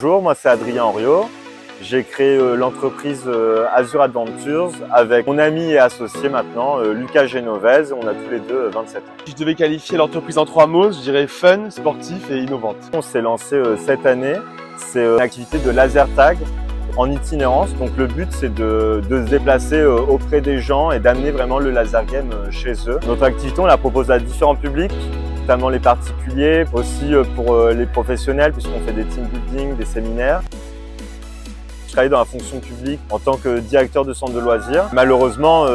Bonjour, moi c'est Adrien Henriot. J'ai créé l'entreprise Azure Adventures avec mon ami et associé maintenant, Lucas Genovese. On a tous les deux 27 ans. Si je devais qualifier l'entreprise en 3 mots, je dirais fun, sportif et innovante. On s'est lancé cette année. C'est une activité de laser tag en itinérance. Donc le but c'est de se déplacer auprès des gens et d'amener vraiment le laser game chez eux. Notre activité on la propose à différents publics, notamment les particuliers, aussi pour les professionnels puisqu'on fait des team building, des séminaires. Je travaille dans la fonction publique en tant que directeur de centre de loisirs. Malheureusement,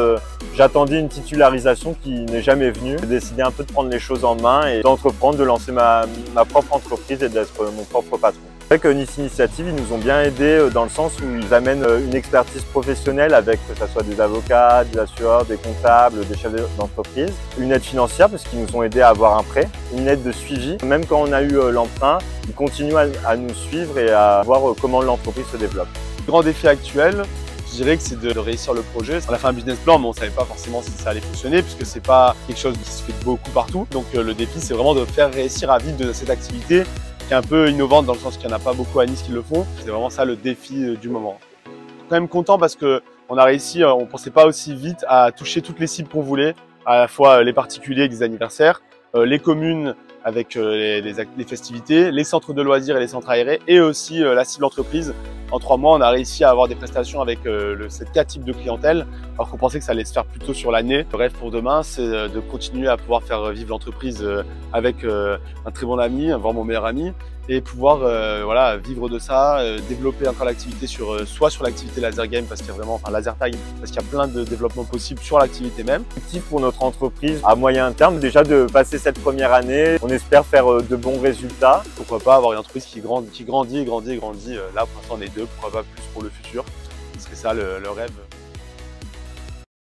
j'attendais une titularisation qui n'est jamais venue. J'ai décidé un peu de prendre les choses en main et d'entreprendre, de lancer ma propre entreprise et d'être mon propre patron. C'est vrai que Nice Initiative, ils nous ont bien aidés dans le sens où ils amènent une expertise professionnelle avec que ce soit des avocats, des assureurs, des comptables, des chefs d'entreprise. Une aide financière parce qu'ils nous ont aidés à avoir un prêt, une aide de suivi. Même quand on a eu l'emprunt, ils continuent à nous suivre et à voir comment l'entreprise se développe. Le grand défi actuel, je dirais que c'est de réussir le projet. On a fait un business plan, mais on ne savait pas forcément si ça allait fonctionner puisque c'est pas quelque chose qui se fait beaucoup partout. Donc le défi, c'est vraiment de faire réussir à vivre de cette activité qui est un peu innovante dans le sens qu'il n'y en a pas beaucoup à Nice qui le font. C'est vraiment ça le défi du moment. Je suis quand même content parce qu'on a réussi, on ne pensait pas aussi vite à toucher toutes les cibles qu'on voulait, à la fois les particuliers avec des anniversaires, les communes avec les festivités, les centres de loisirs et les centres aérés et aussi la cible entreprise. En 3 mois, on a réussi à avoir des prestations avec ces 4 types de clientèle, alors qu'on pensait que ça allait se faire plutôt sur l'année. Le rêve pour demain, c'est de continuer à pouvoir faire vivre l'entreprise avec un très bon ami, voire mon meilleur ami, et pouvoir voilà, vivre de ça, développer encore l'activité soit sur l'activité laser game, parce qu'il y a vraiment, enfin laser tag, parce qu'il y a plein de développements possibles sur l'activité même. L'objectif pour notre entreprise à moyen terme, déjà de passer cette première année, on espère faire de bons résultats. Pourquoi pas avoir une entreprise qui grandit. Là, pour l'instant, on est 2, pourquoi pas plus pour le futur. Ce serait ça le rêve.